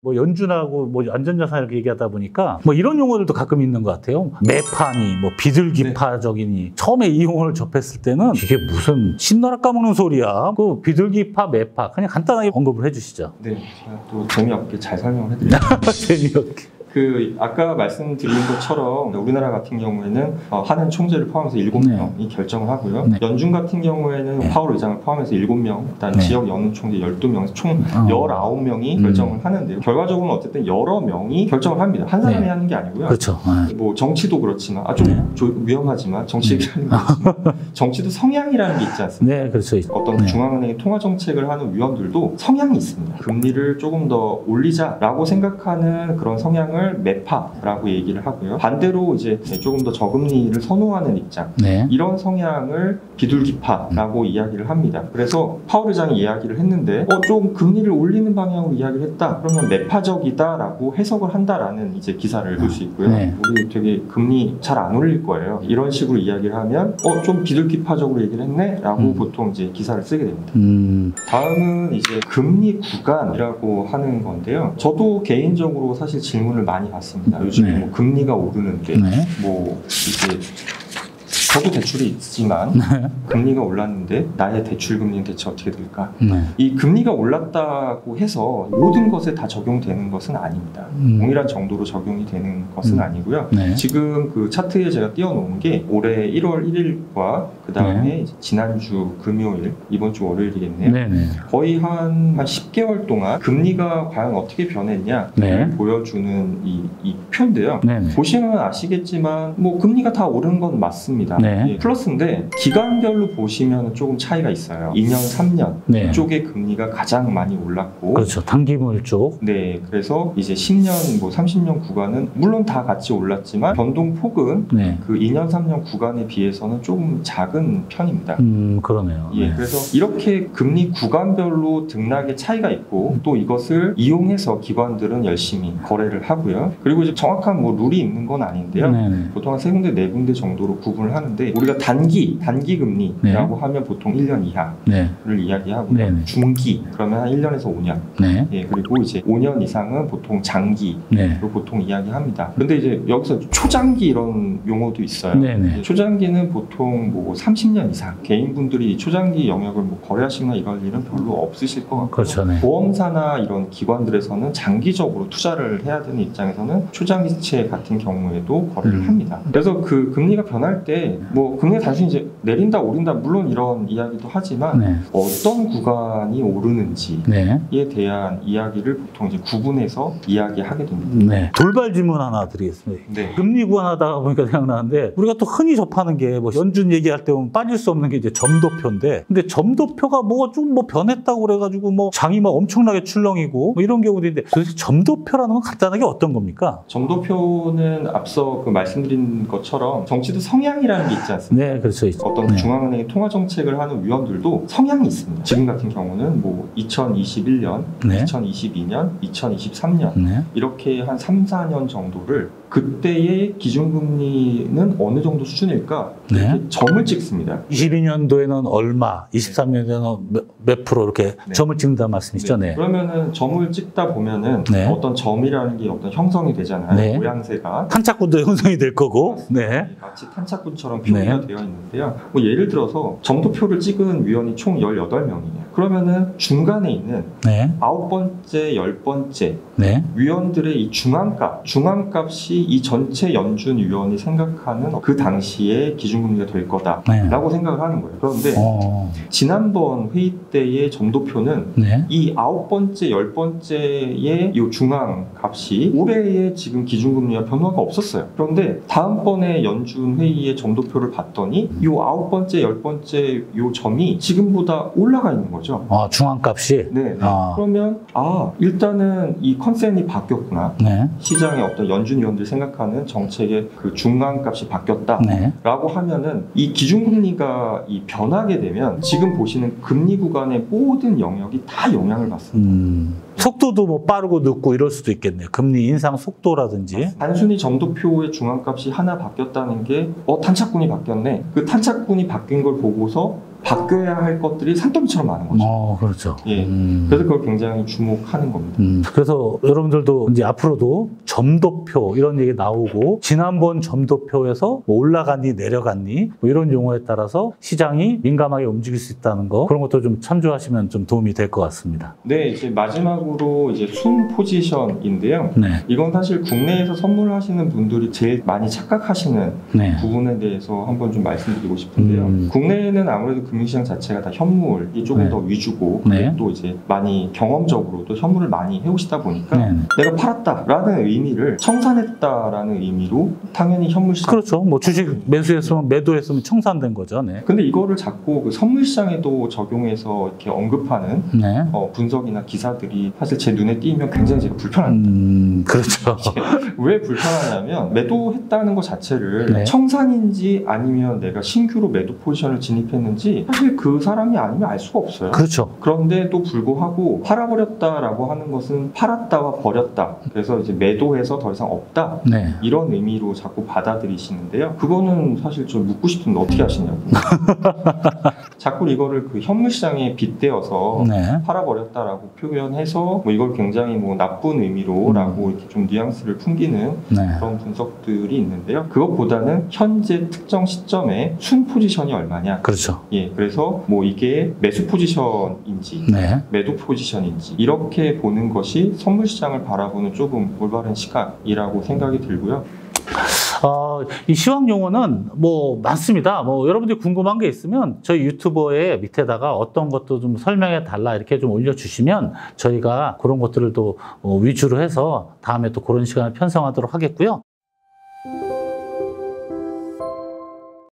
뭐 연준하고 뭐 안전자산 이렇게 얘기하다 보니까 뭐 이런 용어들도 가끔 있는 것 같아요. 매파니, 뭐 비둘기파적이니. 처음에 이 용어를 접했을 때는 이게 무슨 신나라 까먹는 소리야. 그 비둘기파, 매파 그냥 간단하게 언급을 해주시죠. 네, 제가 또 재미없게 잘 설명을 해드릴게요. 재미없게. 아까 말씀드린 것처럼 우리나라 같은 경우에는 하는 총재를 포함해서 7명이 결정을 하고요. 연준 같은 경우에는 파월 의장을 포함해서 7명, 일단 지역 연은 총재 12명에서 총 19명이 결정을 하는데요. 결과적으로는 어쨌든 여러 명이 결정을 합니다. 한 사람이 하는 게 아니고요. 그렇죠. 뭐 정치도 그렇지만 좀 위험하지만 정치 얘기하는 거지만 정치도 성향이라는 게 있지 않습니까? 네, 그렇죠. 어떤 중앙은행의 통화 정책을 하는 위원들도 성향이 있습니다. 금리를 조금 더 올리자라고 생각하는 그런 성향을 매파라고 얘기를 하고요. 반대로 이제 조금 더 저금리를 선호하는 입장, 이런 성향을 비둘기파라고 이야기를 합니다. 그래서 파월 의장이 이야기를 했는데 좀 금리를 올리는 방향으로 이야기를 했다. 그러면 매파적이다라고 해석을 한다라는 이제 기사를 볼 수 있고요. 우리 되게 금리 잘 안 올릴 거예요. 이런 식으로 이야기를 하면 좀 비둘기파적으로 얘기를 했네라고 보통 이제 기사를 쓰게 됩니다. 다음은 이제 금리 구간이라고 하는 건데요. 저도 개인적으로 사실 질문을 많이 받습니다. 요즘에 뭐 금리가 오르는데 뭐 이제 저도 대출이 있지만 금리가 올랐는데 나의 대출 금리는 대체 어떻게 될까? 이 금리가 올랐다고 해서 모든 것에 다 적용되는 것은 아닙니다. 동일한 정도로 적용이 되는 것은 아니고요. 지금 그 차트에 제가 띄워놓은 게 올해 1월 1일과 그 다음에 지난주 금요일, 이번 주 월요일이겠네요. 거의 한 10개월 동안 금리가 과연 어떻게 변했냐를 보여주는 이 표인데요. 보시면 아시겠지만 뭐 금리가 다 오른 건 맞습니다. 플러스인데 기간별로 보시면 조금 차이가 있어요. 2년, 3년 쪽의 금리가 가장 많이 올랐고, 그렇죠. 단기물 쪽. 네, 그래서 이제 10년, 뭐 30년 구간은 물론 다 같이 올랐지만 변동폭은 그 2년, 3년 구간에 비해서는 조금 작은 편입니다. 그러네요. 예, 그래서 이렇게 금리 구간별로 등락의 차이가 있고 또 이것을 이용해서 기관들은 열심히 거래를 하고요. 그리고 이제 정확한 뭐 룰이 있는 건 아닌데요. 보통 한 3군데, 4군데 정도로 구분을 하는데 우리가 단기 금리라고 하면 보통 1년 이하를 이야기하고요. 중기 그러면 한 1년에서 5년. 예, 그리고 이제 5년 이상은 보통 장기로 보통 이야기합니다. 그런데 이제 여기서 초장기 이런 용어도 있어요. 초장기는 보통 뭐 30년 이상 개인분들이 초장기 영역을 뭐 거래하시거나 이럴 일은 별로 없으실 것 같고, 그렇죠. 보험사나 이런 기관들에서는 장기적으로 투자를 해야 되는 입장에서는 초장기채 같은 경우에도 거래를 합니다. 그래서 그 금리가 변할 때 뭐 금리가 단순히 이제 내린다 오른다 물론 이런 이야기도 하지만 어떤 구간이 오르는지에 대한 이야기를 보통 이제 구분해서 이야기하게 됩니다. 돌발 질문 하나 드리겠습니다. 금리 구간하다 보니까 생각나는데 우리가 또 흔히 접하는 게 뭐 연준 얘기할 때 보면 빠질 수 없는 게 이제 점도표인데, 근데 점도표가 뭐가 좀 뭐 변했다고 그래가지고 뭐 장이 막 엄청나게 출렁이고 뭐 이런 경우도 있는데, 도대체 점도표라는 건 간단하게 어떤 겁니까? 점도표는 앞서 그 말씀드린 것처럼 정치도 성향이라는 게 있지 않습니까? 그렇죠. 어떤 중앙은행의 통화 정책을 하는 위원들도 성향이 있습니다. 지금 같은 경우는 뭐 2021년, 2022년, 2023년 이렇게 한 3, 4년 정도를 그때의 기준금리는 어느 정도 수준일까? 점을 찍습니다. 22년도에는 얼마, 23년도에는 몇 프로 이렇게 점을 찍는다는 말씀이시죠? 그러면은 점을 찍다 보면은 어떤 점이라는 게 어떤 형성이 되잖아요. 모양새가. 탄착군도 형성이 될 거고. 마치 탄착군처럼 표기가 되어 있는데요. 뭐 예를 들어서 점도표를 찍은 위원이 총 18명이에요. 그러면은 중간에 있는 9번째, 10번째 위원들의 이 중앙값이 이 전체 연준 위원이 생각하는 그 당시에 기준금리가 될 거다라고 생각을 하는 거예요. 그런데 지난번 회의 때의 점도표는 이 9번째, 10번째의 이 중앙값이 올해의 지금 기준금리와 변화가 없었어요. 그런데 다음번에 연준 회의의 점도표를 봤더니 이 9번째, 10번째 이 점이 지금보다 올라가 있는 거죠. 중앙값이? 그러면 일단은 이 컨센이 바뀌었구나. 시장의 어떤 연준 위원들이 생각하는 정책의 그 중간값이 바뀌었다라고 하면은 이 기준금리가 변하게 되면 지금 보시는 금리 구간의 모든 영역이 다 영향을 받습니다. 속도도 뭐 빠르고 늦고 이럴 수도 있겠네요. 금리 인상 속도라든지. 단순히 점도표의 중앙값이 하나 바뀌었다는 게 탄착군이 바뀌었네. 그 탄착군이 바뀐 걸 보고서 바뀌어야 할 것들이 산더미처럼 많은 거죠. 그렇죠. 예. 그래서 그걸 굉장히 주목하는 겁니다. 그래서 여러분들도 이제 앞으로도 점도표 이런 얘기 나오고 지난번 점도표에서 뭐 올라갔니 내려갔니 뭐 이런 용어에 따라서 시장이 민감하게 움직일 수 있다는 거 그런 것도 좀 참조하시면 좀 도움이 될 것 같습니다. 네, 이제 마지막으로 이제 순 포지션인데요. 네. 이건 사실 국내에서 선물하시는 분들이 제일 많이 착각하시는 네. 부분에 대해서 한번 좀 말씀드리고 싶은데요. 국내에는 아무래도 금융시장 자체가 다 현물이 조금 네. 더 위주고 네. 또 이제 많이 경험적으로도 현물을 많이 해오시다 보니까 네. 내가 팔았다라는 의미를 청산했다라는 의미로 당연히 현물시장 그렇죠. 뭐 주식 매수했으면 매도했으면 청산된 거죠. 네. 근데 이거를 자꾸 그 선물시장에도 적용해서 이렇게 언급하는 네. 분석이나 기사들이 사실 제 눈에 띄면 굉장히 제가 불편합니다. 그렇죠. 왜 불편하냐면 매도했다는 것 자체를 네. 청산인지 아니면 내가 신규로 매도 포지션을 진입했는지 사실 그 사람이 아니면 알 수가 없어요. 그렇죠. 그런데도 불구하고 팔아버렸다라고 하는 것은 팔았다와 버렸다. 그래서 이제 매도해서 더 이상 없다. 네. 이런 의미로 자꾸 받아들이시는데요. 그거는 사실 좀 묻고 싶은데 어떻게 하시냐고. 자꾸 이거를 그 현물시장에 빗대어서 네. 팔아버렸다라고 표현해서 뭐 이걸 굉장히 뭐 나쁜 의미로라고 이렇게 좀 뉘앙스를 풍기는 네. 그런 분석들이 있는데요. 그것보다는 현재 특정 시점에 순 포지션이 얼마냐. 그렇죠. 예, 그래서 뭐 이게 매수 포지션인지 네. 매도 포지션인지 이렇게 보는 것이 선물시장을 바라보는 조금 올바른 시각이라고 생각이 들고요. 이 시황 용어는 뭐 많습니다. 뭐 여러분들이 궁금한 게 있으면 저희 유튜버의 밑에다가 어떤 것도 좀 설명해 달라 이렇게 좀 올려주시면 저희가 그런 것들을 또 위주로 해서 다음에 또 그런 시간을 편성하도록 하겠고요.